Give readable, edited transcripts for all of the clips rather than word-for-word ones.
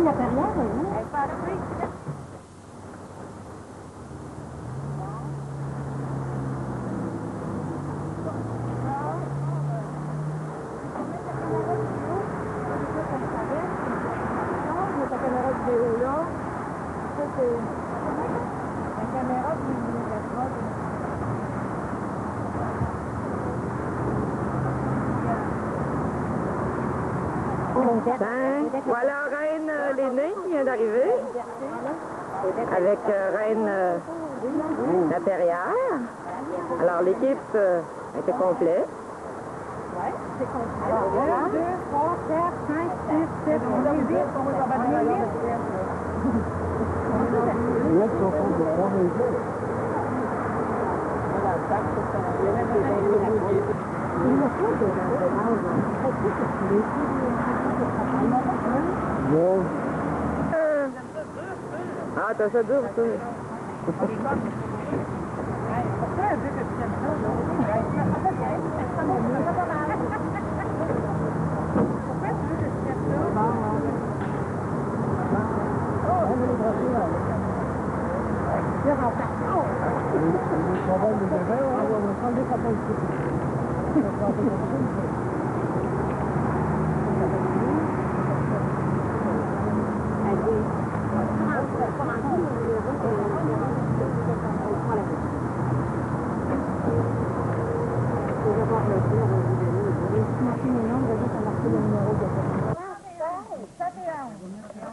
la carrière, oui. Ben, voilà Reine l'aînée qui vient d'arriver, avec Reine la Perrière. Alors l'équipe était complète. Oui, c'est complet. 1, 2, 3, 4, 5, 6, 7, 8. Ah, t'as ça dur, ça.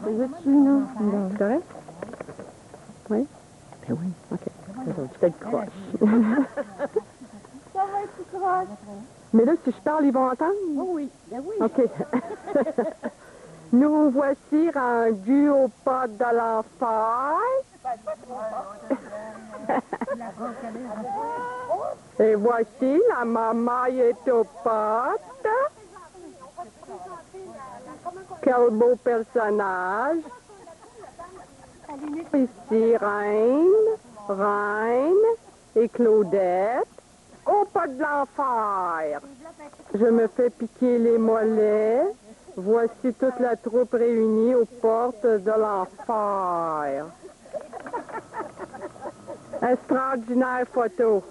Veux-tu, non? C'est correct? Oui? Ben oui, OK. Tu fais le croche. Ça va être tout croche. Mais là, si je parle, ils vont entendre? Oh oui, ben oui. OK. Nous voici rendus au pas de l'enfer. Et voici, la maman est aux potes. Quel beau personnage. Ici, Reine et Claudette au pas de l'enfer. Je me fais piquer les mollets. Voici toute la troupe réunie aux portes de l'enfer. Extraordinaire photo.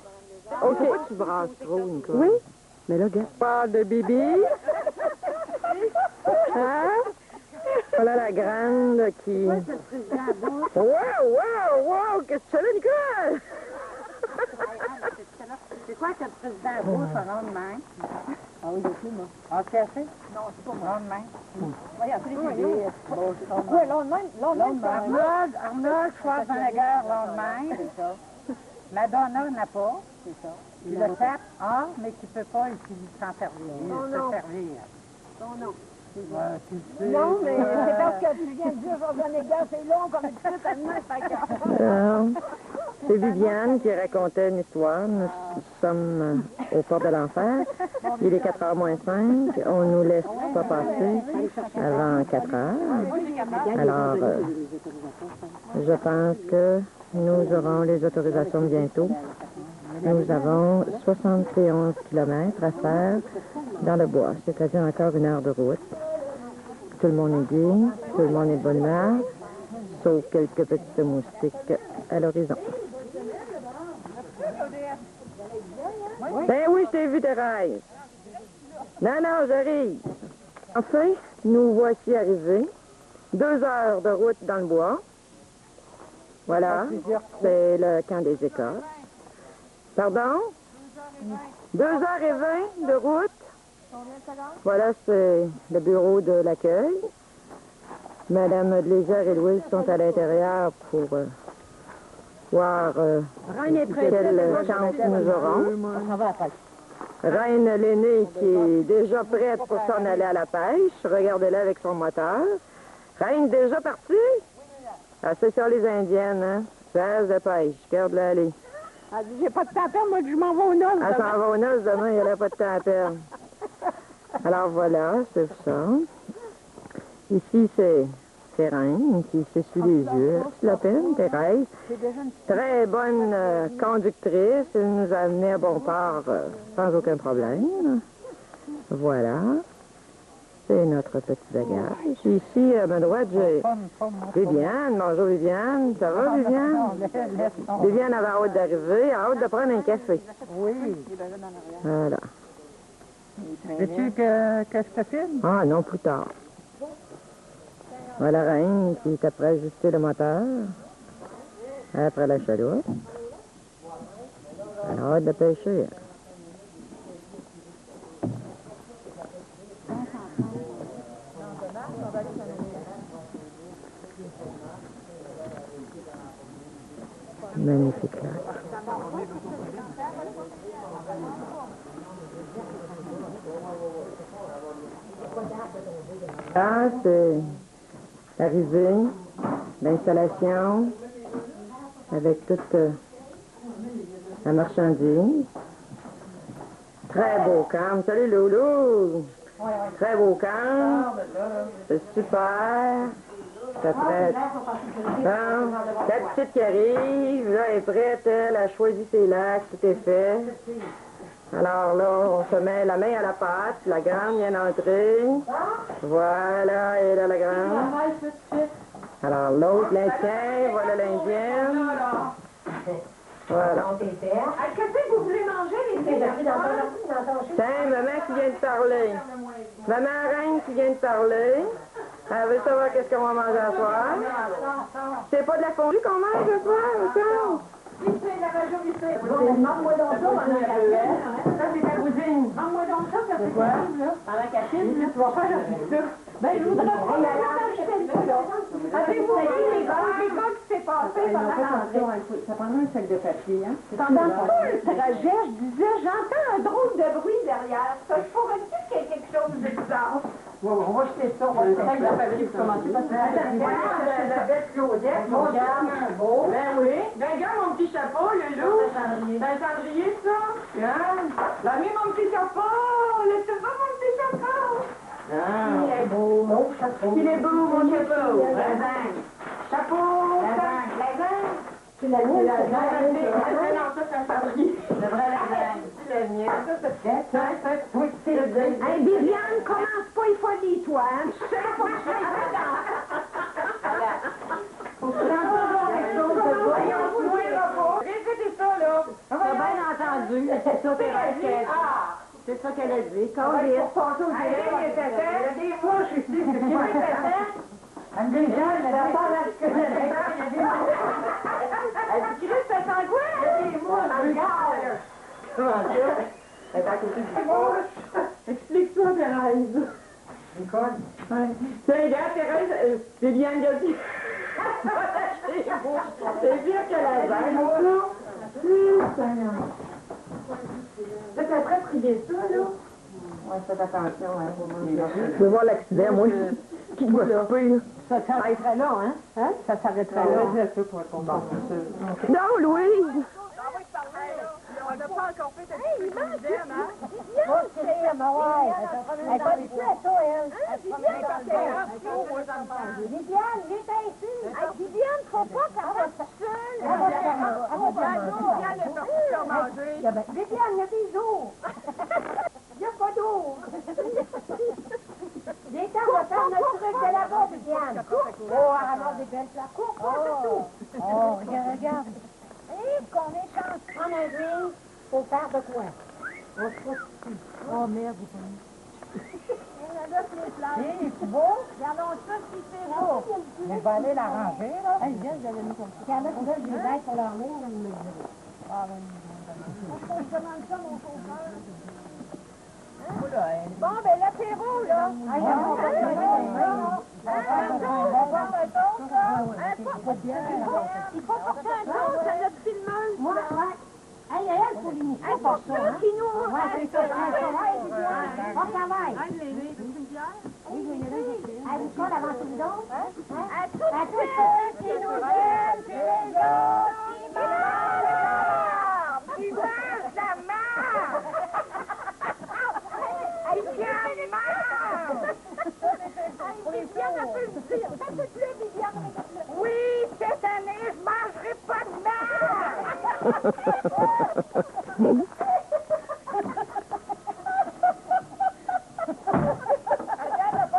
OK. Pourquoi tu brasses trop, Nicole? Oui. Mais là, regarde. Pas de Bibi. Hein? Voilà la grande qui... Wow, wow, wow! Qu'est-ce que tu fais là, Nicole? C'est quoi que le président rouge a rond de main? Ah oui, aussi, moi. Ah, tu as fait? Non, c'est pas moi. Rond de main. Oui, après, oui, long de main. Long de main. Arnold Schwarzenegger, long de main. C'est ça. Madonna n'a pas. C'est ça. Puis le cap, mais qui ne peut pas s'en servir. Non, non. Non, non. Non, mais c'est parce que tu viens de dire Schwarzenegger, c'est long comme tu sais, tellement, c'est Viviane qui racontait une histoire. Nous sommes au port de l'enfer. Il est 4h moins 5. On nous laisse pas passer avant 4h. Alors, je pense que nous aurons les autorisations bientôt. Nous avons 71 km à faire dans le bois, c'est-à-dire encore 1 heure de route. Tout le monde est bien, tout le monde est de bonne humeur, sauf quelques petites moustiques à l'horizon. Ben oui, je t'ai vu, Thérèse. Non, non, j'arrive. Enfin, nous voici arrivés. 2 heures de route dans le bois. Voilà, c'est le camp des Écosses. Pardon? 2h20 de route. Voilà, c'est le bureau de l'accueil. Madame Adléger et Louise sont à l'intérieur pour voir quelle chance nous aurons. Reine l'aînée qui est déjà prête pour s'en aller à la pêche. Regardez-la avec son moteur. Reine déjà partie? Ah, c'est sur les Indiennes, hein? Chasse de pêche. Garde-la aller. Elle dit, j'ai pas de temps à perdre, moi, je m'en vais aux noces. Elle s'en va aux noces demain, il n'y a pas de temps à perdre. Alors voilà, c'est ça. Ici, c'est Reine qui s'essuie les yeux. C'est la peine, Thérèse. Très bonne conductrice. Elle nous a amenés à bon port sans aucun problème. Voilà. c'est notre petit bagage. Ici, à ma droite, j'ai Viviane. Bonjour, Viviane. Ça va, Viviane? Viviane avait hâte d'arriver, hâte de prendre un café. Oui. Voilà. Veux-tu que je te filme? Ah, non, plus tard. Voilà la reine qui est après ajuster le moteur. Après la chaloupe. Elle a hâte de pêcher. Magnifique lac. Là, c'est l'arrivée, l'installation, avec toute la marchandise. Très beau camp. Salut, Loulou! Très beau camp. C'est super. Ça prête. Bon, la petite qui arrive, là, elle est prête, elle a choisi ses lacs, tout est fait. Alors là, on se met la main à la pâte, la grande vient d'entrer. Voilà, et là, la grande. Alors l'autre l'Indien, voilà l'Indienne. Voilà. Qu'est-ce que vous voulez manger, les filles? Tiens, maman qui vient de parler. Maman Reine qui vient de parler. Elle veut savoir qu'est-ce qu'on va manger à soir. C'est pas de la fondue qu'on mange à soir, encore? Mange-moi donc ça pendant la cafine. Ça, c'est ta cousine. Mange-moi donc ça, ça c'est quoi? Pendant la cafine, tu vas faire ça. Ben, je voudrais pas la avez-vous vu les gars qui s'est passé pendant l'entrée? Ça prendrait un sac de papier, hein? Pendant tout le trajet, je disais, j'entends un drôle de bruit derrière. Ça, je pourrais-tu qu'il y ait quelque chose de bizarre? On va jeter ça, on va le sac de papier pour commencer. La belle Claudette, mon gars, un beau. Ben oui. Ben, regarde mon petit chapeau, le loup. C'est un cendrier, ça. Regarde. Ben, mis mon petit chapeau. Laissez pas mon petit chapeau. Il est beau, mon chapeau. Il est beau, mon chapeau. Lasagne. Chapeau. Lasagne. C'est la mienne, Non, ça, c'est un cendrier. le vrai lasagne. C'est la mienne. Ça, c'est Oui, c'est le deuil. Hey, Viviane, commence pas les folies, toi, hein? Je sais pas que je fais Répétez ça, là. T'as bien entendu, c'est ça qu'elle Ah! C'est ça qu'elle a dit. Quand Il y a des mouches ici. Elle me dit, Jean, elle a pas la que Tu veux que ça sent quoi? Il y a des mouches, regarde. Comment ça? Elle est à côté du Mouches! Explique-toi, Thérèse. Nicole. Tiens, regarde, Thérèse, c'est bien gâté. C'est bien que la veille. Ça, t'as très privé ça, là? Ouais, faites attention, hein. Je veux voir l'accident, moi. Qui doit couper, là. Ça s'arrêterait là, hein? Ça s'arrêterait là. Je sais pour qu'on parle de ça. Non, Louise! On n'a pas encore fait cette idée, hein? Elle connaît plus à ça, elle. Viviane, viens ici. Viviane, faut pas qu'elle reste seule. Viviane est sortie pour manger. Viviane, il y a des eaux. Il n'y a pas d'eau. Viens, on va faire notre truc de là-bas, Viviane. Oh, elle ramasse des belles plaques. Cours, cours, Oh, regarde. et qu'on est chance de prendre un drink, faut faire de quoi? Oh, merde, Il y en a là, les fleurs. Hé, c'est beau. Regardons ça, si c'est beau. Mais je vais aller la ranger, là. Hey, viens, j'avais mis comme ça. Il y en a qui veulent des bêtes pour leur ligne, elle me le dit. Ah, oui. Faut que je demande ça, mon chauffeur. Oula, elle. Bon, ben l'apéro, là. Ah, on va faire un toast, Il faut porter un toast à notre filmeuse. Moi, ouais. Hey, elle, pour l'imiter, pour ça. Qui nous... Ouais, c'est ça. On travaille. Hey, Nicole, avant tout le monde. À tous ceux qui nous aiment, qui les autres, qui meurent. Qui mangent la marde. Hey, Viviane, marde. Viviane, elle peut le dire. Ça te plaît, Viviane? Oui, cette année, je mangerai pas de marde. Elle a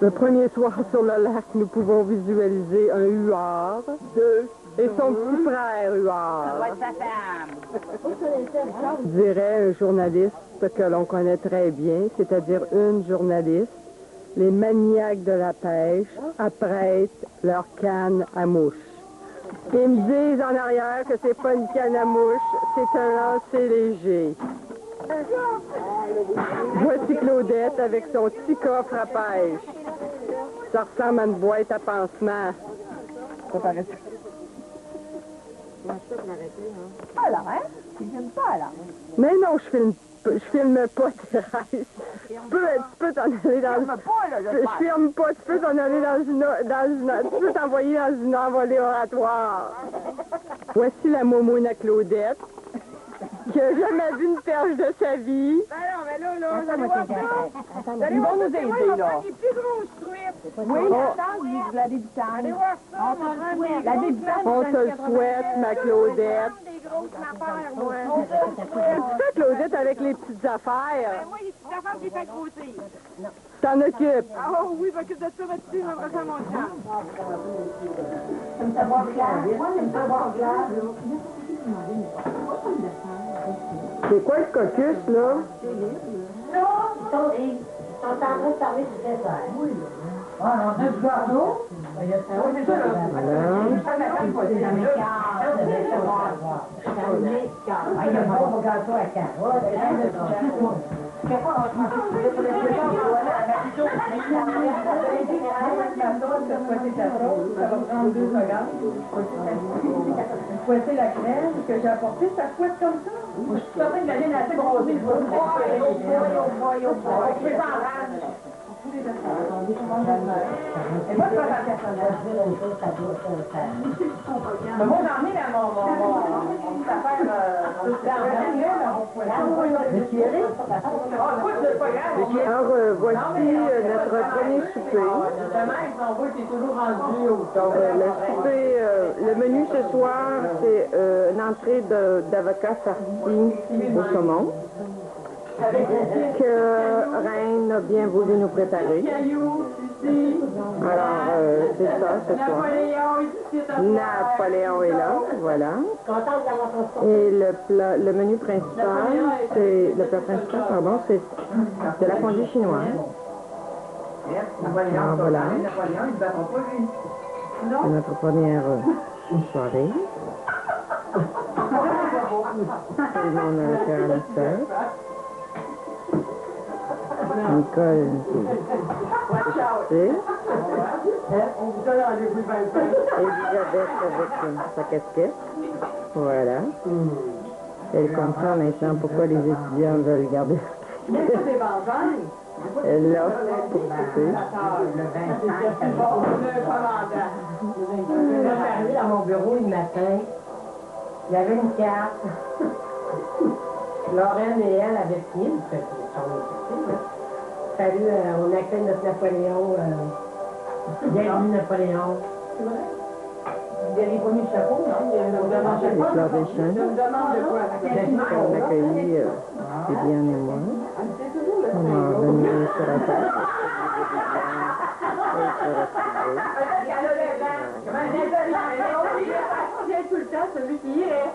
Le premier soir sur le lac, nous pouvons visualiser un huard et son petit frère huard. Je dirais un journaliste que l'on connaît très bien, c'est-à-dire une journaliste. Les maniaques de la pêche apprêtent leur canne à mouche. Ils me disent en arrière que c'est pas une canne à mouche, c'est un lancer léger. Voici Claudette avec son petit coffre à pêche. Ça ressemble à une boîte à pansement. Ça paraît ça. Pas là, hein? Tu filmes pas, là. Mais non, je filme pas, Thérèse. Tu peux t'en aller dans... Je filme pas, tu peux t'en aller tu peux t'envoyer dans une envolée oratoire. Voici la momoune à Claudette, qui a jamais vu une perche de sa vie. Ben non, mais là, vous allez voir ça. Ils vont nous aider, là. Les plus grosses truites. Oui, la débutante. Allez voir ça, la débutante. On te le souhaite, ma Claudette. Des grosses affaires, moi. Tu fais Claudette avec les petites affaires. Moi, les petites affaires, je les fais grossir. T'en occupes. Ah oui, parce que de ça, là-dessus, je vais faire mon chien. C'est quoi le caucus, là? Ils sont en train de parler du dessert. Oui. Ah, non, du gâteau? Oui, c'est ça, il y a un bon gâteau à Cannes. Fouetter la crème que j'ai apportée, ça fouette comme ça. Je suis en train de la laine assez brossée. Je vais et moi, je vais faire ça. Moi, j'en ai dans mon petite affaire. Alors, voici notre premier souper. Le menu ce soir, c'est une entrée d'avocat farci au saumon que Reine a bien voulu nous préparer. Alors, c'est ça ce soir. Napoléon est là, voilà. Et le menu principal, c'est de la fondue chinoise. Alors, voilà. C'est notre première soirée. Tout le monde a fait un affaire. Nicole, c'est Elisabeth avec sa casquette. Voilà. Elle comprend maintenant pourquoi les étudiants veulent garder sa casquette. Elle l'a pour couper. Je suis arrivée dans mon bureau le matin. Il y avait une carte. Lorraine et elle avaient signé, salut, on accueille notre Napoléon. Bienvenue Napoléon. C'est vrai? Il n'avait pas mis le chapeau, non? Les fleurs des champs. On a accueilli Viviane et moi. On est revenu sur la table. Tout le temps, celui qui est.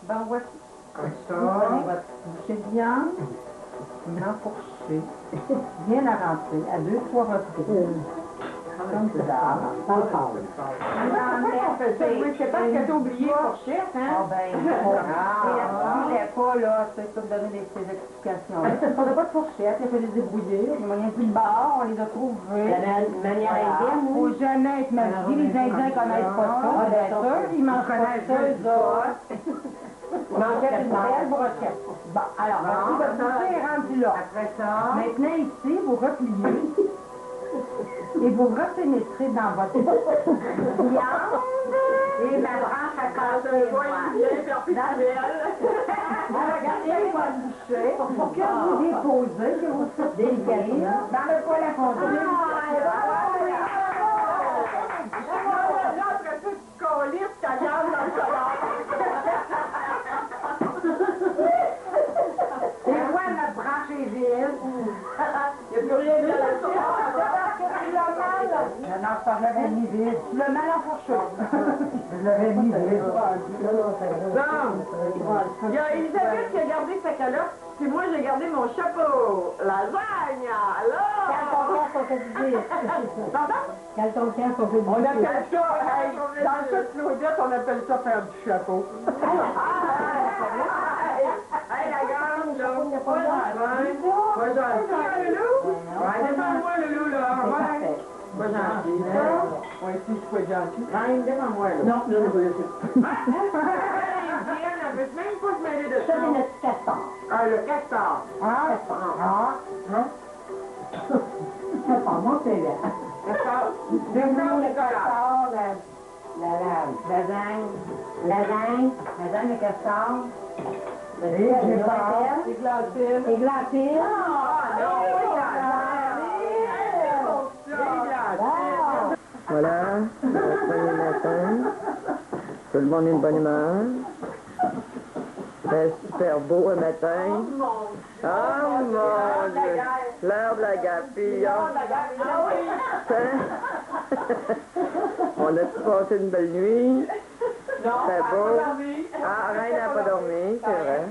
Ben voici. Ça, votre bouchée de viande, une enfourchée, bien avancée, à 2-3 reprises. Comme ça. Je sais pas ce que t'as oublié, fourchette, hein? Ah ben, il voulait pas, là, c'est pour donner des explications. On n'a pas de fourchette, il a fallu se débrouiller. Les moyens plus bas, on les a trouvés. De manière indienne, Faut jamais être mal dit, les Indiens connaissent pas ça, bien sûr, ils m'en connaissent eux autres. Mangeait une belle brochette. Bon, alors, votre bouchée est rendue là. Après ça, maintenant ici, vous repliez. Et vous repénétrez dans votre viande et ma branche à casser. Regardez, moi, boucher. Pour que vous déposez, que vous faites délicatement. Dans le poêle à fondre. Après tout, tu collisses ta garde dans le solar. Et moi, notre branche est vide. Il n'y a plus rien de la non, je l'avais mis vide. Le mal en fourchette. Je l'avais mis vide. Il y a Elisabeth qui a gardé sa calotte, puis moi j'ai gardé mon chapeau. Lasagne, alors! Cale ton casque, on fait du dire. Pardon? Cale ton casque, on fait du dire. On appelle ça, dans le sud Claudette, on appelle ça faire du chapeau. Hey, la grande, là! Pas gentil. Pas gentil, Loulou? Ouais, défends-moi, Loulou, là. Ouais. Pas gentil. Ouais, si, c'est pas gentil. Ouais, défends-moi, là. Non, je ne veux pas. Elle veut même pas se mêler de ça. Ça, c'est notre castor. Ah, le castor. Ah, non? Castor, moi, c'est là. Castor. Défends le castor, lasagne, le castor. Les glacines. Ah, non, Voilà, le premier matin. Tout le monde a une bonne humeur. C'est super beau un matin. Oh mon Dieu! L'heure de la gapille. On a passé une belle nuit. C'était beau. Ah, Reine n'a pas dormi, c'est vrai.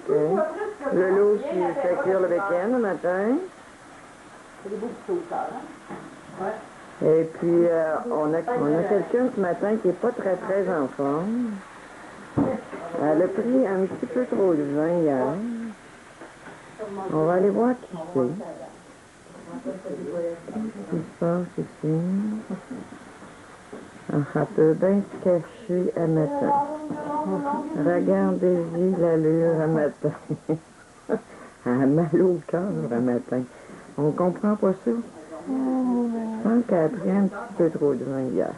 Okay. Le loup qui fait cuire le week-end le matin. Et puis, on a quelqu'un ce matin qui n'est pas très en forme. Elle a pris un petit peu trop de vin hier. On va aller voir qui c'est. Qu'est-ce qui se passe ici? Ça peut bien se cacher à matin. Regardez-y l'allure à matin. Elle a mal au cœur à matin. On comprend pas ça. Je pense qu'elle a pris un petit peu trop de vin hier.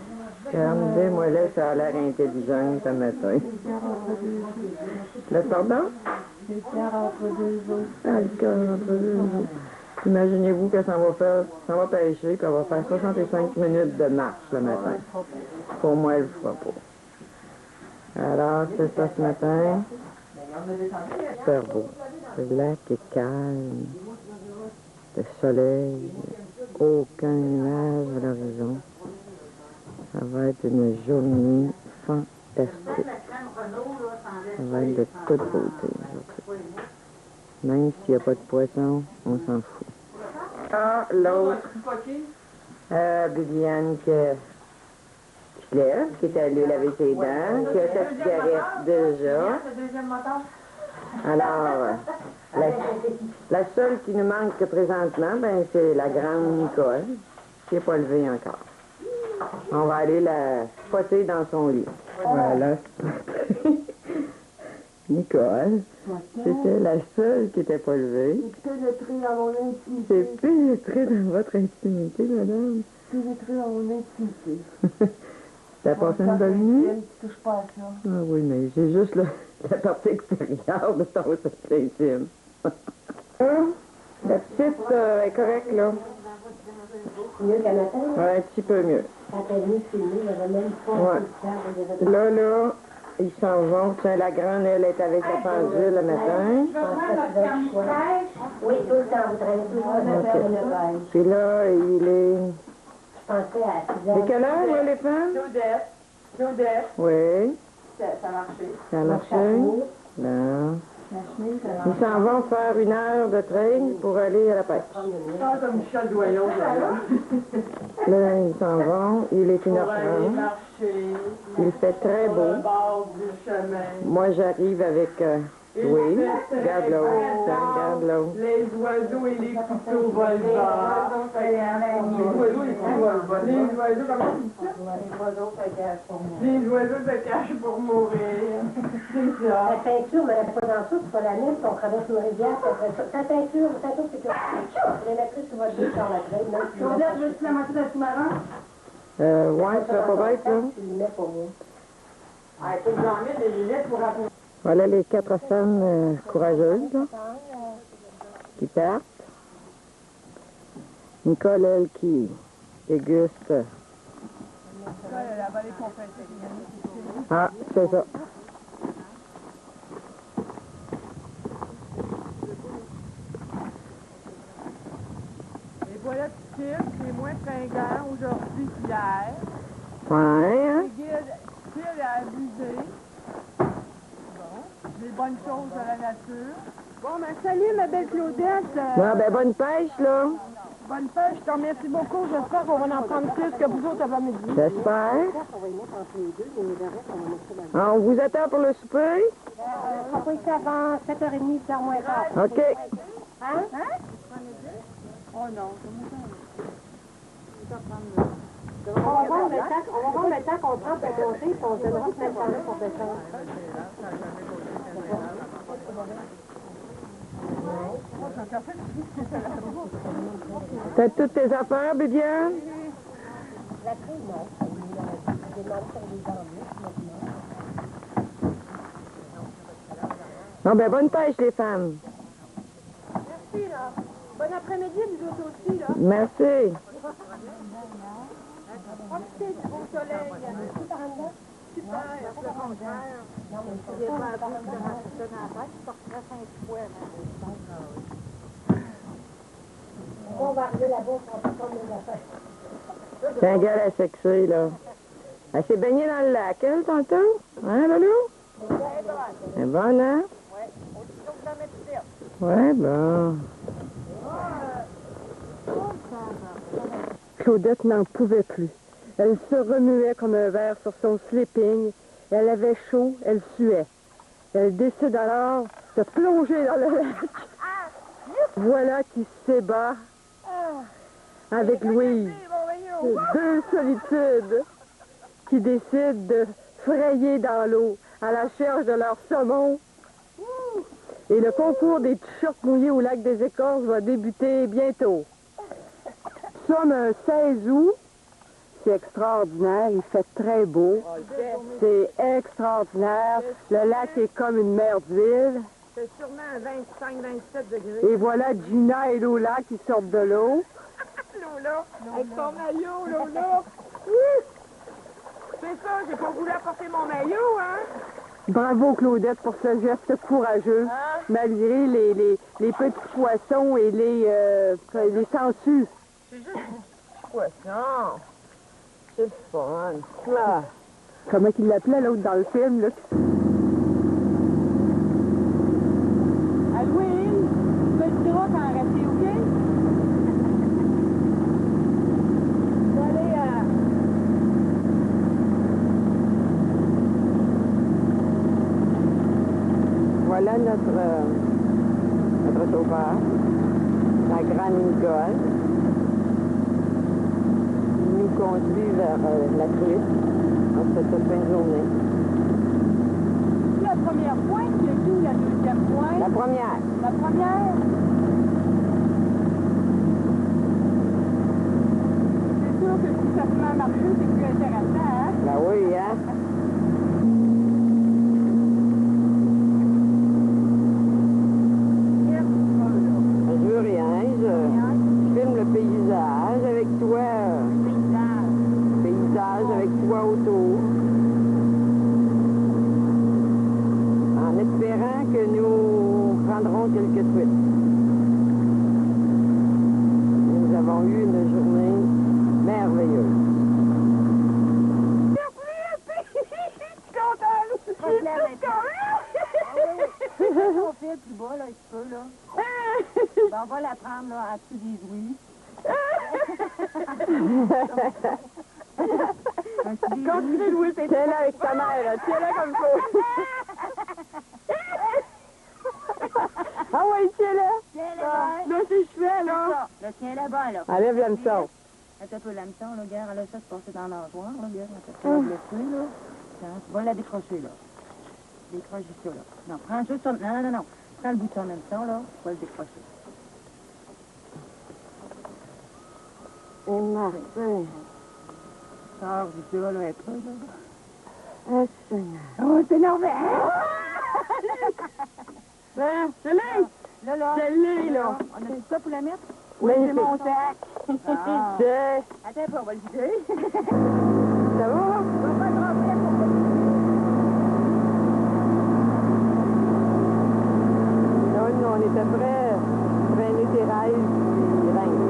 Regardez-moi là, ça a l'air intelligente ce matin. Le pardon? Le cœur entre deux os. Ah, le cœur entre deux os. Imaginez-vous qu'elle s'en va pêcher, puis elle va faire 65 minutes de marche le matin. Pour moi, elle ne le fera pas. Alors, c'est ça ce matin. Super beau. Le lac est calme. Le soleil. Aucun nuage à l'horizon. Ça va être une journée fantastique. Ça va être de toute beauté. Même s'il n'y a pas de poisson, on s'en fout. Ah, l'autre, Viviane qui se lève, qui est allée laver ses dents, qui a sa cigarette déjà. Alors, la seule qui nous manque présentement, ben, c'est la grande Nicole, qui n'est pas levée encore. On va aller la spotter dans son lit. Voilà. Nicole, c'était la seule qui n'était pas levée. C'est pénétré dans mon intimité. C'est pénétré dans votre intimité, madame. Pénétré dans mon intimité. T'as passé une bonne nuit? Je touche pas à ça. Ah oui, mais c'est juste la partie extérieure de ton secret intime. La petite est correcte, là. Mieux qu'à matin? Ouais, un petit peu mieux. Quand elle est venue filmer, il y avait même pas Là, ils s'en vont. Tiens, la grande, elle est avec sa pendule le matin. Oui, tout le temps, vous travaillez toujours à faire une veille. Puis là, il est... Je pensais à 6 heures. C'est quelle heure, là, les femmes? Claudette. Oui. Ça a marché. Ça a marché? Non. Ils s'en vont faire 1 heure de train pour aller à la pêche. Ah, comme Michel Doyon, Là, ils s'en vont. Il est 1h30. Il fait très beau. Moi, j'arrive avec... oui, regarde l'autre. Regarde l'autre. Les oiseaux et les couteaux volent. Les oiseaux, comment tu dis ça? Les oiseaux se cachent pour mourir. C'est ça. La ceinture, mais elle n'est pas dans ça, tu vas la mettre, on traverse une rivière, ta ceinture, c'est que je la mettrai sur votre dos sur la crème. Claudette, veux-tu la moitié d'un sous-marin? Ouais, ça va pas bête, ça. Tu le mets pour moi. Ah, il faut que j'en mette des lunettes pour rappeler. Voilà les 4 femmes courageuses là, qui partent. Nicole, elle, qui déguste. Ah, c'est ça. Et voilà ce type qui est moins fringant aujourd'hui qu'hier. Ouais, hein? Le guide tire à abuser. Bon, des bonnes choses de la nature. Bon, ben salut ma belle Claudette. Bon, ben bonne pêche, là. Bonne pêche, je te remercie beaucoup. J'espère qu'on va en prendre plus que vous autres avant midi. J'espère. Ah, on vous attend pour le souper? On va ici avant 7h30, 7h moins tard. OK. Hein? Oh non, On va voir le temps qu'on prend pour monter, puis on se donnera ce temps-là pour descendre. T'as toutes tes affaires, Bibiane? La clé, non. J'ai demandé pour les ennuis, Non, ben bonne pêche, les femmes. merci, là. Bon après-midi, vous autres aussi, là. Merci. Profitez du beau soleil. Super, super. Non, mais c'est pas un bon de rentrer ça dans la tête, je sortirai 5 fois. On va arriver là-bas, on va prendre les affaires. C'est un gars à sexy, là. Elle s'est baignée dans le lac, elle, tantôt? Hein, Lolo? C'est bon, hein? Ouais, bon. Claudette n'en pouvait plus. Elle se remuait comme un verre sur son sleeping. Elle avait chaud, elle suait. Elle décide alors de plonger dans le lac. Voilà qui s'ébat avec Louise. Deux solitudes qui décident de frayer dans l'eau à la recherche de leur saumon. Et le concours des t-shirts mouillés au lac des Écorces va débuter bientôt. Nous sommes un 16 août. C'est extraordinaire. Il fait très beau. C'est extraordinaire. Le lac est comme une mer d'huile. c'est sûrement 25-27 degrés. Et voilà Gina et Lola qui sortent de l'eau. Lola, avec son maillot, Lola. C'est ça, j'ai pas voulu apporter mon maillot, hein? Bravo Claudette pour ce geste courageux, malgré les petits poissons et les sangsues. C'est juste du poisson. C'est le fun. Ah. Comment il l'appelait l'autre dans le film, là? À Louise, tu me diras quand arrêter, OK? Je vais aller à... Voilà notre chauffeur, la grande Nicole. Il nous conduit vers la truite en cette fin de journée. La première pointe, il y a où la deuxième pointe? La première. La première? C'est sûr que si ça se met à marcher, c'est plus intéressant, hein? Ben oui, hein? Je veux rien, je filme le paysage avec toi. Paysage avec toi autour. En espérant que nous prendrons quelques truites. Nous avons eu une journée merveilleuse. On fait du bas, là, un petit peu, là. Ben, on va la prendre, là, en dessous des ouïes. Continue, Louis, c'est Tiens-la avec ta mère, là. Tiens-la comme ça. Ah oui, tiens-la. Là, c'est je fais, là. Là, tiens là-bas, là. Enlève l'hameçon. Attends un peu l'hameçon, là, gars. Elle a ça se passer dans l'armoire, là, gars. Elle va blesser, là. Tiens, tu vas la décrocher, là. Décroche juste ça, là. Non, prends juste ton... Non. Prends le bout de ton hameçon, là. Tu vas le décrocher. Et Martin. Sors du là, un peu, là. Ah, Seigneur. Oh, c'est énervé! Celle-là. On a tout ça pour la mettre? Oui, C'est mon sac. C'est... Attends, on va le vider. Ça va? On va pas te remplir pour Non, on était prêts à traîner Thérèse et Reine.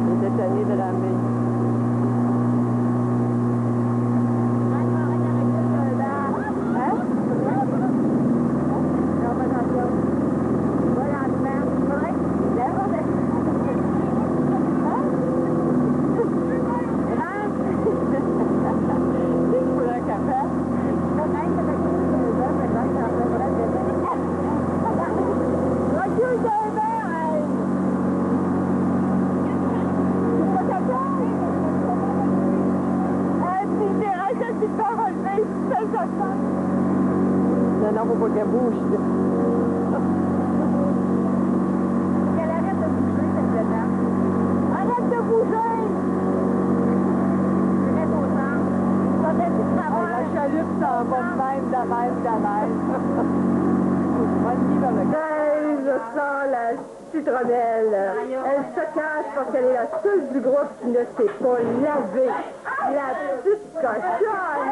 On était tannés de ramener. Non, faut pas qu'elle bouge. qu'elle arrête de bouger, cette vedette. Arrête de bouger! Je vais au centre. Ça fait du travail. La chaloupe s'en va de même. Je sens la citronnelle. Elle se cache parce qu'elle est la seule du groupe qui ne s'est pas lavée. La petite cochonne.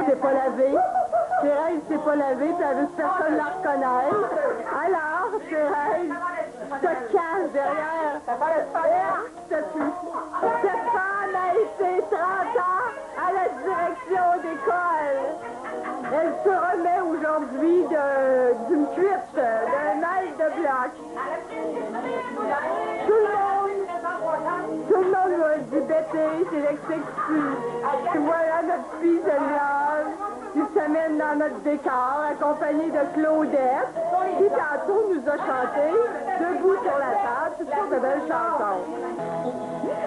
C'est pas lavé. Thérèse s'est pas lavée, puis elle veut que personne la reconnaisse. Alors, Thérèse se cache derrière. Cette femme a été 30 ans à la direction d'école. Elle se remet aujourd'hui d'une cuite, d'un mail de bloc. Tout le monde va dit bêter, c'est l'excuse. Voilà notre fille se lave, qui s'amène dans notre décor, accompagnée de Claudette, qui tantôt nous a chanté, debout sur la table, toutes sortes de belles chansons.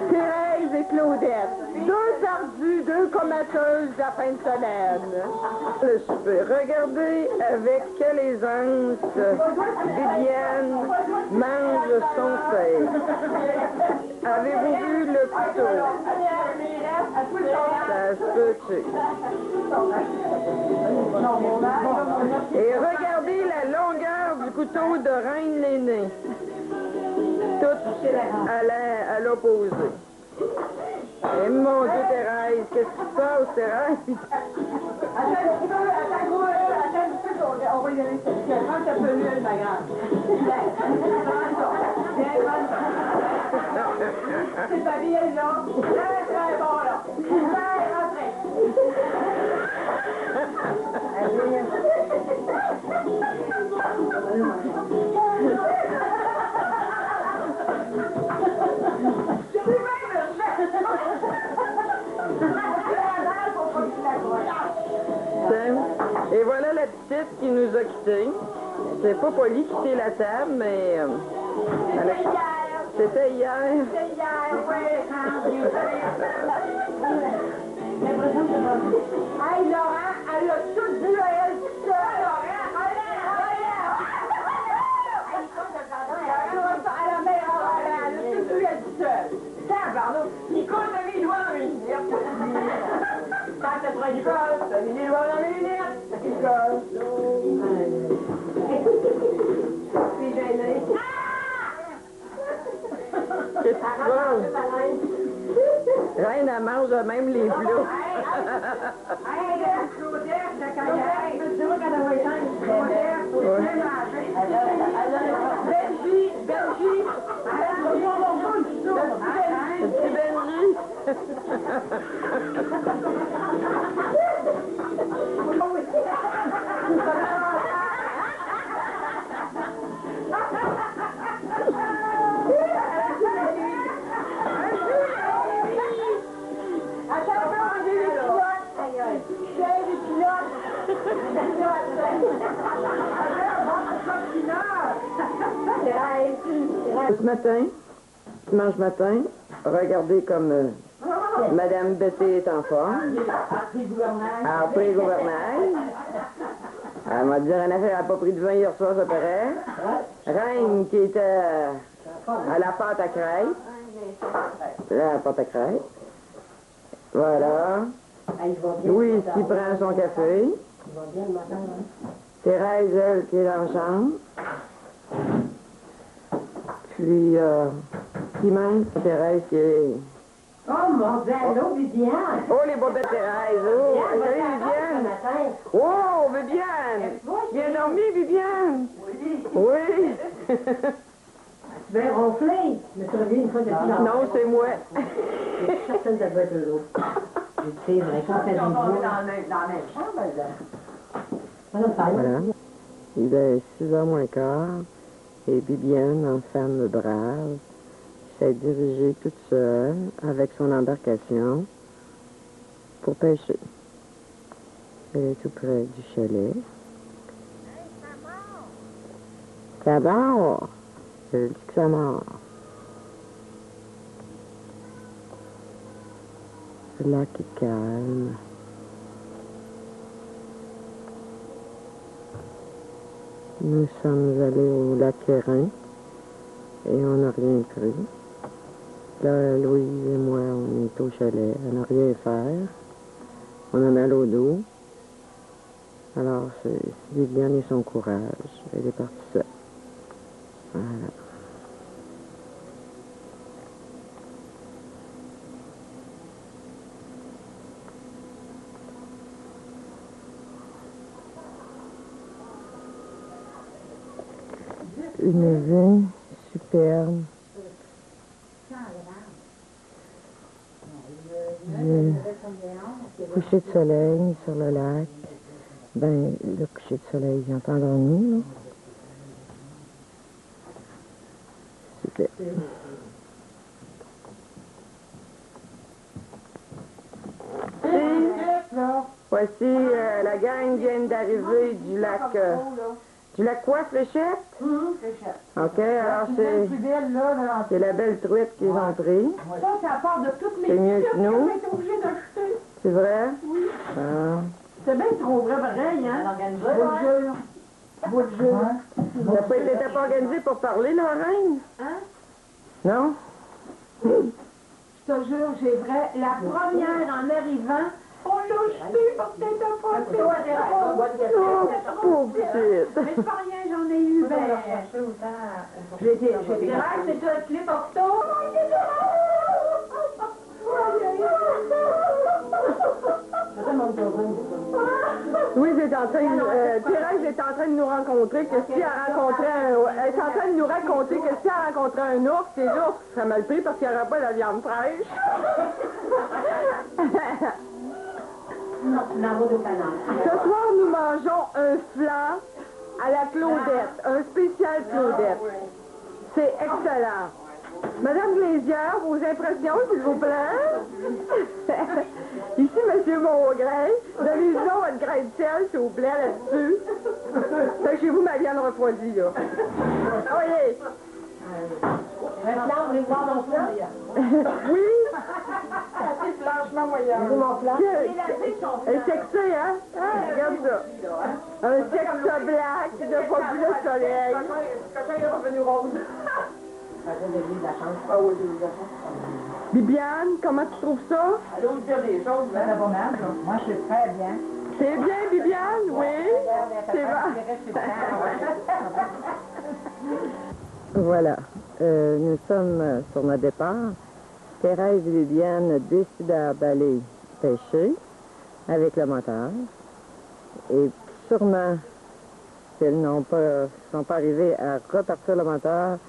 Thérèse et Claudette, deux perdus, deux comateuses de la fin de semaine. Le souper. Regardez avec quelle aisance Viviane mange son steak. Avez-vous vu le couteau? Ça se peut-tu? Et regardez la longueur du couteau de Reine l'aînée. Tout à l'opposé. Et mon Dieu, Thérèse, qu'est-ce qui se passe, Thérèse? On va y aller. Quand ça peut mieux, ma grande. C'est ta vie, elle, là. Très bon, là. Très rentré. Et voilà la petite qui nous a quittés. C'est pas poli quitter la table, mais... C'était hier. C'était hier, oui. Hey, Laurent, elle a tout vu à elle toute seule. Elle a tout vu à elle toute seule. Tabarnou, il compte mes doigts dans mes lunettes. Quand ça sera du gosse, t'as mis les doigts dans mes lunettes. Il gosse. Puis gêné. Qu'est-ce que tu veux? Reine, elle mange même les plats. Hey, Claudette, quand elle tu vois quand elle va éteindre, Claudette, faut bien manger. Benji, elle va voir mon monde du tout. Le petit Benji. Ce matin, dimanche matin, regardez comme Madame Betty est en forme. Elle a pris le gouvernail. Elle m'a dit une affaire, elle n'a pas pris de vin hier soir, ça paraît. Reine qui était à la pâte à crêpes. Là, la pâte à crêpes. Voilà. Louis ici prend son café. Thérèse, elle, qui est dans la chambre. Puis, qui même? Thérèse qui est... Oh mon Dieu, allô, Viviane! Oh, les bobettes Thérèse! Oh, salut Viviane! Oh, Viviane! Bien dormi, Viviane? Oui! Tu vas ronfler! Mais tu reviens une fois de plus. Non, c'est moi. Je suis certaine que ça doit être eux autres. C'est vrai, quand t'as des voix... dans la même chambre, là. Voilà. Il est 6h moins quart. Et Bibiane, en femme brave, s'est dirigée toute seule avec son embarcation pour pêcher. Elle est tout près du chalet. Ça mord! Je dis que ça mord. Le lac est calme. Nous sommes allés au lac Kérin et on n'a rien cru. Là, Louise et moi, on est au chalet. On n'a rien à faire. On a mal au dos. Alors, c'est Viviane et son courage. Elle est partie seule. Voilà. Une vue superbe. Le coucher de soleil sur le lac. Ben, le coucher de soleil, j'entends dormir, là. Super. Voici la gang vient d'arriver du lac quoi, Fléchette? Fléchette. OK, alors c'est la belle truite qu'ils ont pris. Ça, c'est à part de toutes mes C'est mieux petites que nous. qu'on est obligé d'acheter. C'est vrai? Oui. Ah. C'est bien trop vrai, pareil, hein? Beau jeu. T'as pas organisé pour parler, Lorraine? Hein? Non? Je te jure, j'ai vrai. La première en arrivant, on l'a jeté parce que t'étais pas Oh, pauvre petite. Mais c'est pas rien, j'en ai eu. Ben, j'ai dit, c'est toi le clip octo. Oui, Thérèse est en train de nous rencontrer que si elle rencontrait elle est en train de nous raconter que si elle rencontrait un ours, les ours seraient mal pris parce qu'il n'y aurait pas de la viande fraîche. Ce soir, nous mangeons un flan à la Claudette, un spécial Claudette. C'est excellent. Madame Glaisière, vos impressions, s'il vous plaît? Ici, Monsieur Mongrain. Donnez-nous votre grain de sel, s'il vous plaît, là-dessus. Fait que chez vous, ma viande refroidie, là. Oui. Un flan, vous voulez voir mon flan? Oui. C'est franchement moyen. C'est mon flan. Un sexé, hein? Regarde ça. Un sexe black qui n'a pas vu le soleil. Quand il est revenu rose. Ah oui, j'ai eu de la chance. Bibiane, comment tu trouves ça? À l'autre dire des choses, là. Ça va mal, ça. Moi, je suis très bien. C'est bien, Bibiane? Oui. C'est bon. Voilà. Nous sommes sur notre départ. Thérèse et Viviane décidèrent d'aller pêcher avec le moteur. Et sûrement, si elles sont pas arrivées à repartir le moteur,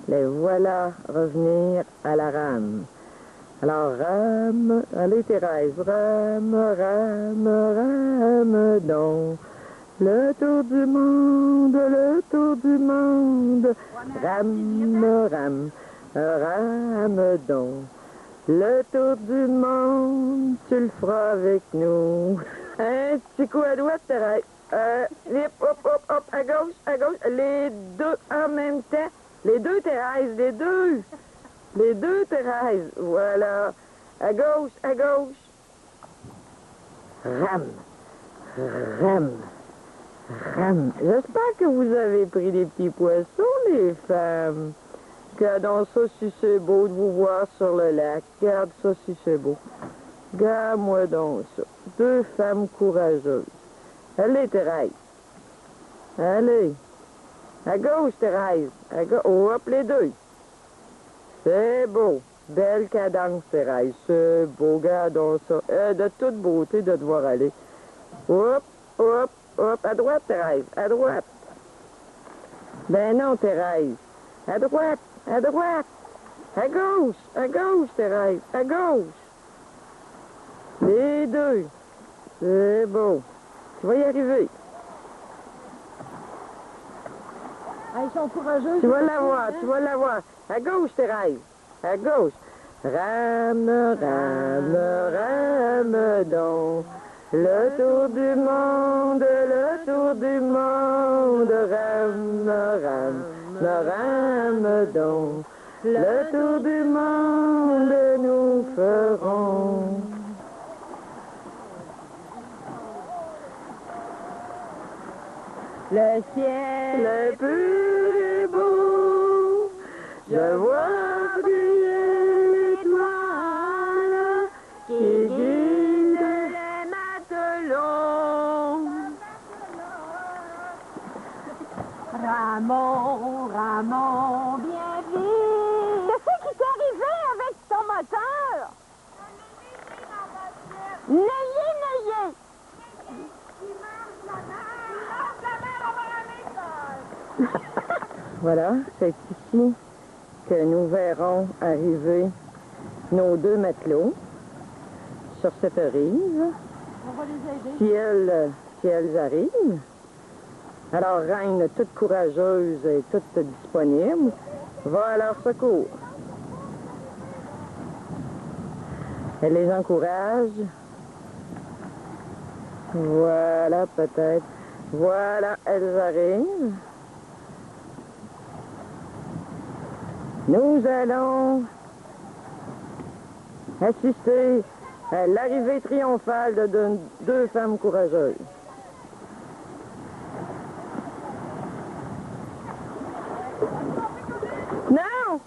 les voilà revenir à la rame. Alors, rame, allez Thérèse, rame, rame, rame donc. Le tour du monde, rame, rame, rame donc. Le tour du monde, tu le feras avec nous. Un petit coup à droite, Thérèse. Hop, hop, hop, à gauche, les deux en même temps. Les deux, Thérèse, les deux. Les deux, Thérèse. Voilà. À gauche. Rame. Rame. Rame. J'espère que vous avez pris des petits poissons, les femmes. Regardons ça si c'est beau de vous voir sur le lac. Regarde ça si c'est beau. Regarde-moi donc ça. 2 femmes courageuses. Allez, Thérèse. Allez. À gauche, Thérèse. À gauche. Oh, hop, les 2. C'est beau. Belle cadence, Thérèse. C'est beau, regardons ça. De toute beauté de devoir aller. Hop, hop, hop. À droite, Thérèse. À droite. Ben non, Thérèse. À droite, à droite. À gauche, Thérèse. À gauche. Les 2. C'est beau. Tu vas y arriver. Ah, ils sont courageux. Tu vas l'avoir, tu vas l'avoir. À gauche, Thérèse. À gauche. Rame, rame, rame donc. Le tour du monde, le tour du monde. Rame, rame, rame donc. Le tour du monde nous ferons. Le ciel Le plus beau, je vois briller l'étoile qui guide les matelots. Ramon, Ramon, bien vite. Qu'est-ce qui t'est arrivé avec ton moteur? N'ayez, n'ayez. Voilà, c'est ici que nous verrons arriver nos 2 matelots sur cette rive. On va les aider. Si elles arrivent. Alors, Reine, toute courageuse et toute disponible, va à leur secours. Elle les encourage. Voilà, peut-être. Voilà, elles arrivent. Nous allons assister à l'arrivée triomphale de 2 femmes courageuses. Non!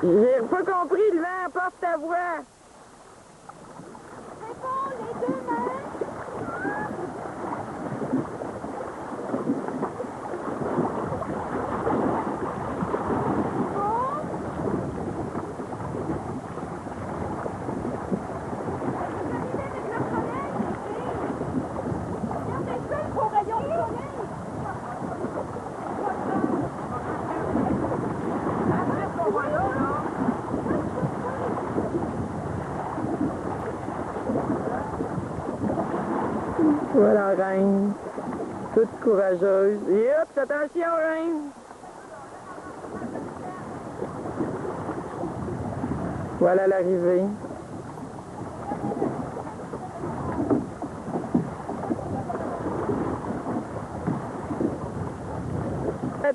J'ai pas compris, le vent porte ta voix. C'est bon, les 2 mains. Voilà, Reine. Toute courageuse. Et hop, attention, Reine. Voilà l'arrivée.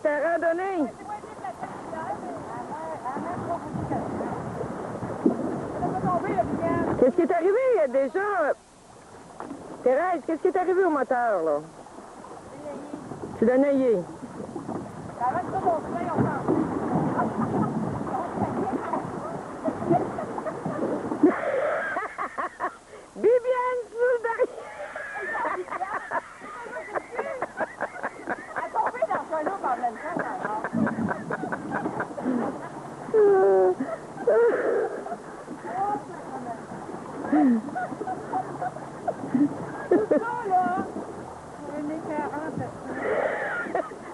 Ta randonnée. Qu'est-ce qui est arrivé déjà? Thérèse, qu'est-ce qui est arrivé au moteur, là? Tu l'as naillé. Bibiane, sous derrière. Elle tombée dans un loup en même temps, alors.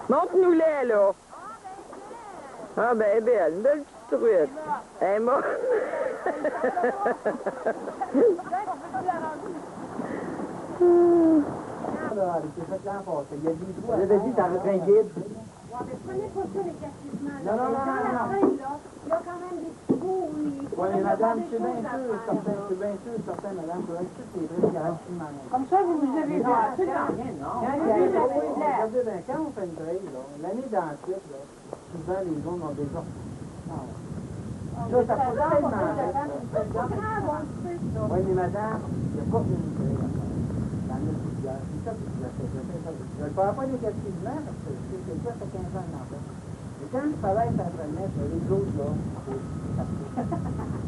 Montre-nous-les, là. Ah, ben, belle, une belle petite truite. Elle est morte. J'avais dit, t'as repris un guide. Prenez pas ça, les castissements. Non, non, non, Dans la non, non. fin, là, il y a quand même des petits bouts où il faut Oui, mais madame, je suis bien des sûr, choses à faire. certain, madame, que toutes les trucs garantis Comme ça, vous nous avez vu. C'est Quand on fait une trail, l'année d'ensuite, souvent les gens ont des ordres. Ça coûte tellement oui, mais madame, il n'y a pas une trail. Dans le plusieurs. C'est ça que je vous ai fait. Je ne parle pas négativement parce que c'est ça, c'est 15 ans en fait. Mais quand le soleil s'entraînait, les autres, là,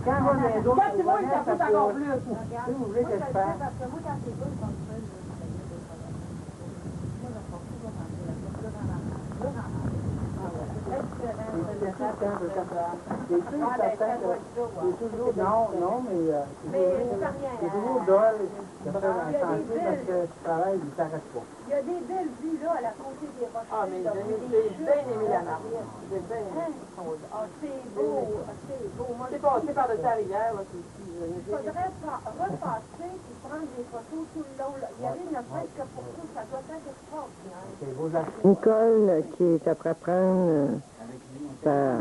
quand on va dans les autres, Quand tu vois, il t'apporte encore plus. Si vous voulez que je fasse. Parce que moi, quand c'est beau, comme ça, C'est toujours, non, mais c'est toujours drôle de faire un chantier parce que tu travailles, il ne s'arrête pas. il y a des belles vues, là, à la côté des roches. Ah, mais j'ai bien aimé la marche. J'ai bien aimé. Ah, c'est beau, c'est beau. Moi, C'est passé par-dessus la rivière, là, c'est ici. il faudrait repasser et prendre des photos tout le long. Là. Il y avait une fête que pour tout, ça doit être extraordinaire. C'est beaux affaires. Nicole, qui est après prendre sa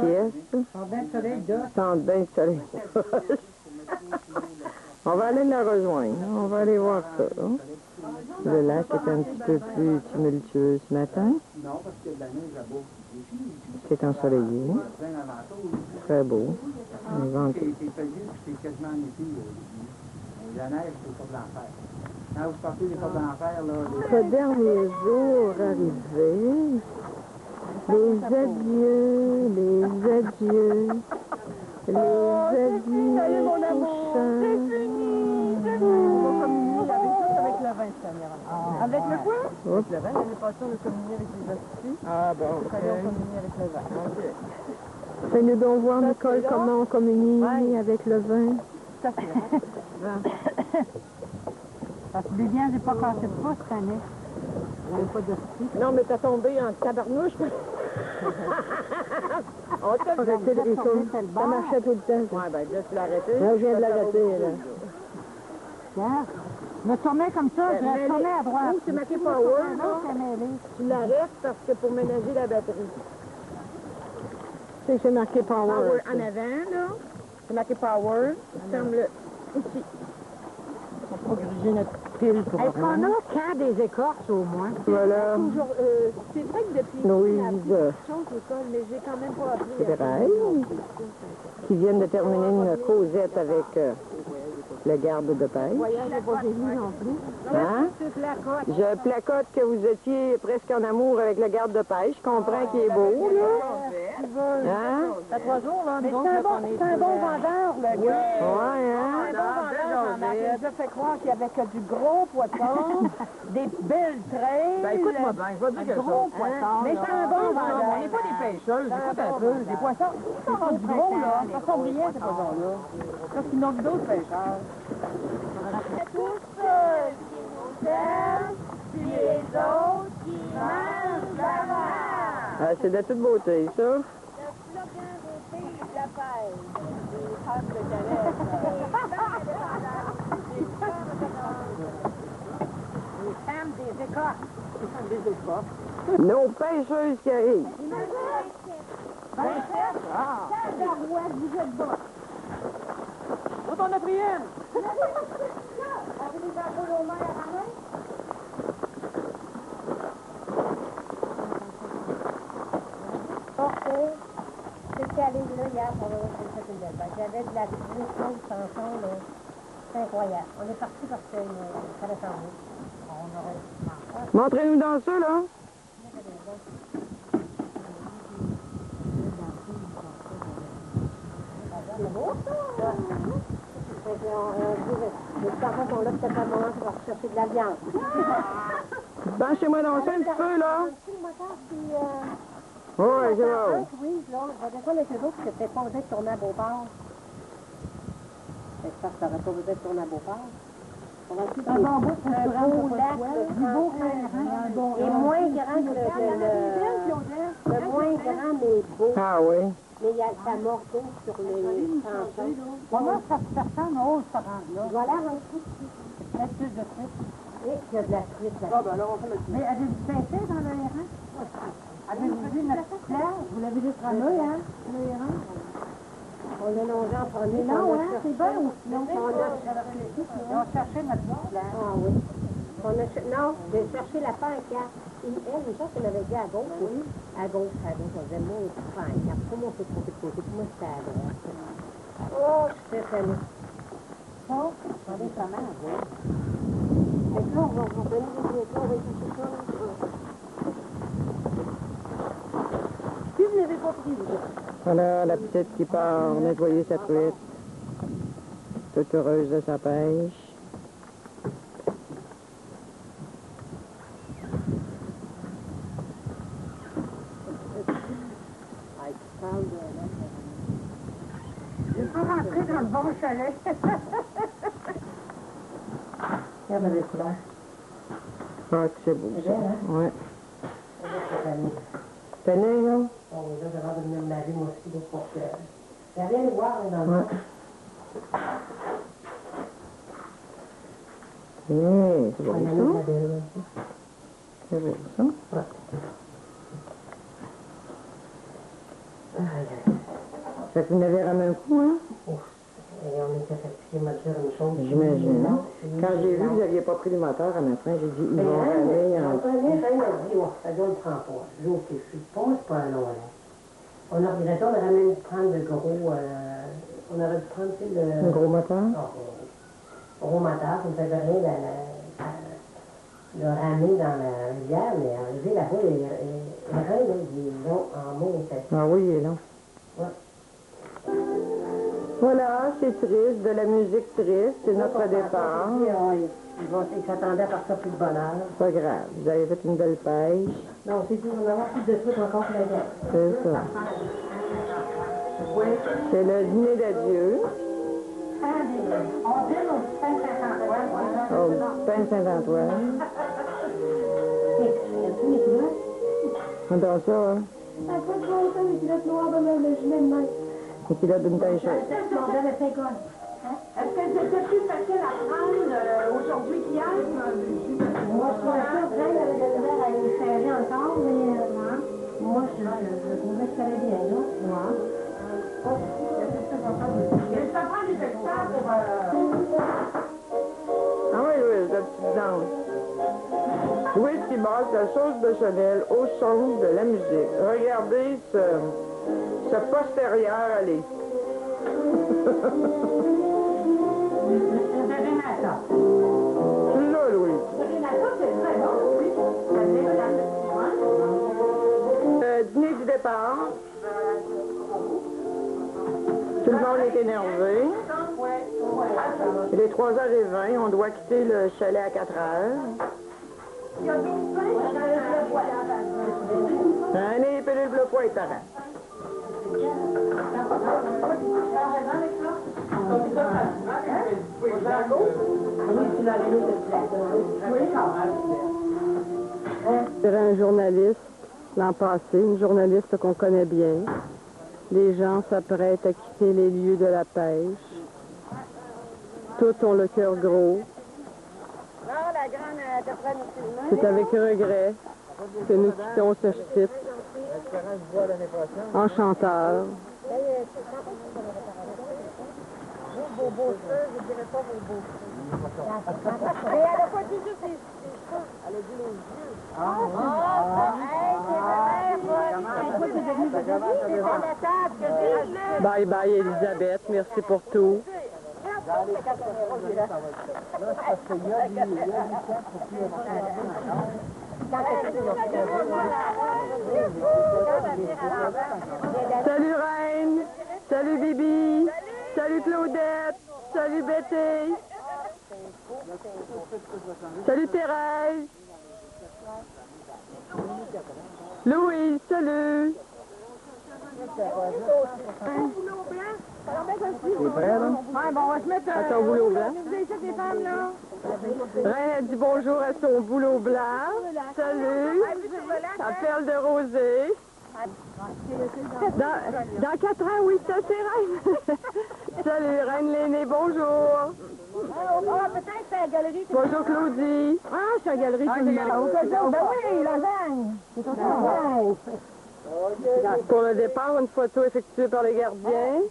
sieste. Sans bain de soleil. On va aller la rejoindre. On va aller voir ça. Hein. Le lac est un petit peu plus tumultueux ce matin. Non, parce que la neige là-bas. C'est ensoleillé. Très beau. Un vent. C'est pesé, c'est quasiment en été. La neige, c'est pas de l'enfer. Quand vous sortez des pas de l'enfer, là... Ce dernier jour arrivé, les adieux, les adieux, les adieux touchants. On va communier avec le vin, Seigneur. Avec le quoi? Oups. Le vin, l'année passée, on a communié avec les hosties. Ah bon, Il fallait on communier avec le vin. Fais-nous donc voir, Nicole, comment on communie avec le vin. Ça fait, Parce que les biens, j'ai pas cassé de pas cette année. Il n'y avait pas d'hostie. Non, mais t'as tombé en tabarnouche. On t'a arrêté le rythme. Ça marchait tout le temps. Ouais, ben là, tu l'as arrêté. Là, je viens de l'arrêter, là. Tiens, me tourner comme ça, je vais tourner à droite. Oh, c'est marqué Power, Non, c'est mêlé. Tu l'arrêtes parce que pour ménager la batterie. C'est marqué Power. En avant, là. C'est marqué Power. Ferme-le. Ici. On va pas gruger notre pile pour Est-ce qu'on a qu'à des écorces au moins? Voilà. C'est vrai que depuis Louise mais j'ai quand même pas appris. Fédéral, qui viennent de terminer une causette avec le garde de pêche. Voyage, j'ai pas vu non plus. Hein? C'est placote. Je placote que vous étiez presque en amour avec le garde de pêche. Je comprends qu'il est beau, là. Hein? Ça fait 3 jours, là. Mais c'est un bon vendeur, le gars. Ouais, hein? Un bon vendeur, Jean-Marc. Il nous a fait croire qu'il y avait que du gros poisson, des belles traits. Ben, écoute-moi bien, je vais te dire quelque gros chose. poisson. Mais c'est un bon vendeur. vendeur. On n'est pas des pêcheuses, écoute un peu. Des poissons, ils sont rendus gros, là. Ça sont brillants, ces poissons-là. Parce qu'ils n'ont que d'autres pêcheurs. Tous ceux qui nous aiment, puis les autres qui mangent la vache. Ah, c'est de toute beauté, ça. Le slogan des filles de la pêche, des femmes de Calais, les femmes des écorces. Ils sont des écorces. Nos pêcheuses qui arrivent. Vous êtes bas. Où ton quatrième? Avez-vous un peu d'eau mer à la main? J'étais allée là hier pour le fait une belle fête. J'avais de la grosse chanson, là. C'est incroyable. On est parti parce que ça allait s'en aller. Montrez-nous dans ça, là. C'est beau, ça! Fait les parents sont là peut-être à un moment pour chercher de la viande. Banchez-moi dans ça un petit peu, là. Le moteur qui... Ouais, c'est bon. Oui, là, on va descendre avec eux autres, c'était pas besoin de tourner à Beauport. J'espère que ça n'aurait pas besoin de tourner à Beauport. On va tout un bon bout, un beau lac, du beau et moins grand que le moins grand, mais beau. Ah oui. Mais il y a sa morceau sur les chansons. Comment ça ressemble ça rentre là? Voilà, un truc ici. Peut-être plus de trucs. Et il y a de la truite là. Ah, ben alors, on fait le Mais avez-vous pêché dans le Hérin? Avez-vous vu notre petite plage? Vous l'avez juste ramené, hein? Le Hérin? On l'a longé en premier. Non, hein? C'est bon ou sinon? On a cherché notre petite plage. Ah oui. Non, j'ai cherché la pancarte. Elle, une chose qu'elle avait dit à gauche. Oui. À gauche. On disait, moi, pancarte. Pour moi, c'est trompé de côté. Pour moi, c'était à droite. Oh, je suis très étonnée. Bon, attendez, sa main à gauche. Fait que là, on va donner des photos, on va chercher ça. Puis vous n'avez pas pris, vous. Voilà la petite qui part nettoyer sa truite. Toute heureuse de sa pêche. Je peux rentrer dans le bon chalet. Regarde les couleurs. Ah, que c'est beau, C'est ça. belle, hein? Ouais. C'est année. Tenez, là? Oh, là, j'avais de me laver, moi aussi, pour que... Il y a rien à voir, là, dans le Ouais. C'est beau, ça. C'est beau, ça. Fait que vous n'avez ramené un coup, hein? Et on était fatigués, m'a dire une chose. J'imagine. Quand j'ai vu que vous n'aviez pas pris le moteur à matin, j'ai dit, ils vont ramener en... Jeanne a dit, oh, ça doit le prendre pas. J'ai dit, ok, je suis pas un long, là. On aurait dit, on aurait même dû prendre le gros, on aurait dû prendre, tu sais, Un gros moteur? Gros moteur, ça ne faisait rien, le ramer dans la rivière, mais arrivé là-bas, les reins, là, ils ont en mots, Ah oui, il est long. Ouais. Voilà, c'est triste, de la musique triste, c'est notre départ. Ils s'attendaient à partir plus de bonheur. C'est pas grave, vous avez fait une belle pêche. Non, c'est sûr, on va avoir plus de trucs encore que la guerre. C'est ça. C'est le dîner d'adieu. On dîne au pain Saint-Antoine. Au pain Saint-Antoine. Entends ça, hein? Ça n'a pas de bon sens, les culottes noires dans le gilet de main. Les pilotes d'une pêcheuse. Est-ce que c'était plus facile à prendre aujourd'hui qu'hier? Moi, je trouvais ça vrai, il y avait de la misère à les serrer encore, mais moi, je trouvais que ça allait bien, là. Et ça prend des experts pour... Ah oui, oui, la petite danse. Whisky Boss, la sauce bechamel au son de la musique. Regardez ce postérieur aller. C'est Renata. Tu l'as, Louis. Renata, c'est très bon, oui. Dîner du départ. Tout le monde est énervé. Il est 3h20. On doit quitter le chalet à 4h. Allez, pilules bleu poids, parents. C'était un journaliste l'an passé, une journaliste qu'on connaît bien. Les gens s'apprêtent à quitter les lieux de la pêche. Tous ont le cœur gros. C'est avec regret que nous quittons ce site enchanteur. Mais elle n'a pas dit juste les cheveux. Elle a dit les yeux. Bye bye Elisabeth, merci pour tout. Salut Reine, salut Bibi, salut Claudette, salut Betty, salut Thérèse, Louise, salut. C'est prêt, là? Ouais, bon, on va se mettre À ton boulot blanc. Vous avez ça, les femmes, là? Reine a dit bonjour à son boulot blanc. Salut. À perle de rosée. Dans 4 ans, oui, ça c'est Reine. Salut, Reine Léné, bonjour. Ah, peut-être c'est la galerie. Bonjour Claudie. Ah, c'est la galerie tout le monde. Ben oui, lasagne. Pour le départ, une photo effectuée par les gardiens.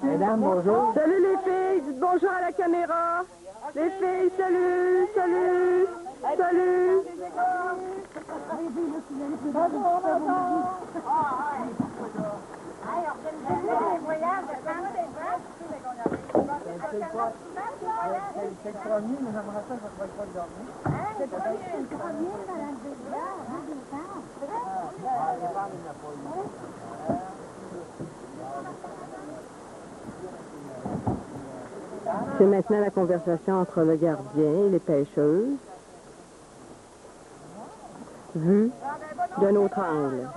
Mesdames, bonjour. Salut les filles, dites bonjour à la caméra. Les filles, salut, salut, salut. c'est le premier, mais j'aimerais ça, je ne pourrais pas le dormir. C'est le premier, ça l'a deux C'est maintenant la conversation entre le gardien et les pêcheuses, vue d'un autre angle.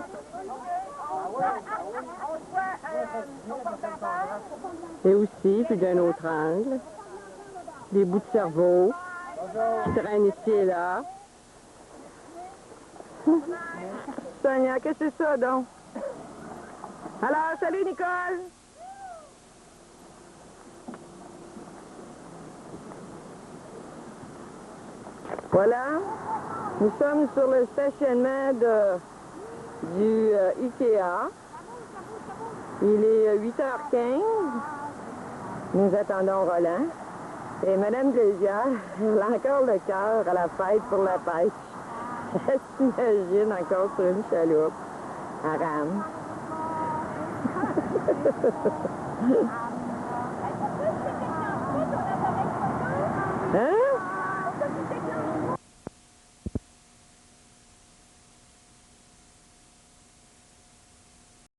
Et aussi, puis d'un autre angle, des bouts de cerveau qui traînent ici et là. Sonia, qu'est-ce que c'est ça, donc? Alors, salut, Nicole! Voilà, nous sommes sur le stationnement du IKEA. Il est 8h15. Nous attendons Roland. Et Mme Dlézière, elle a encore le cœur à la fête pour la pêche. Elle s'imagine encore sur une chaloupe à rame. Hein?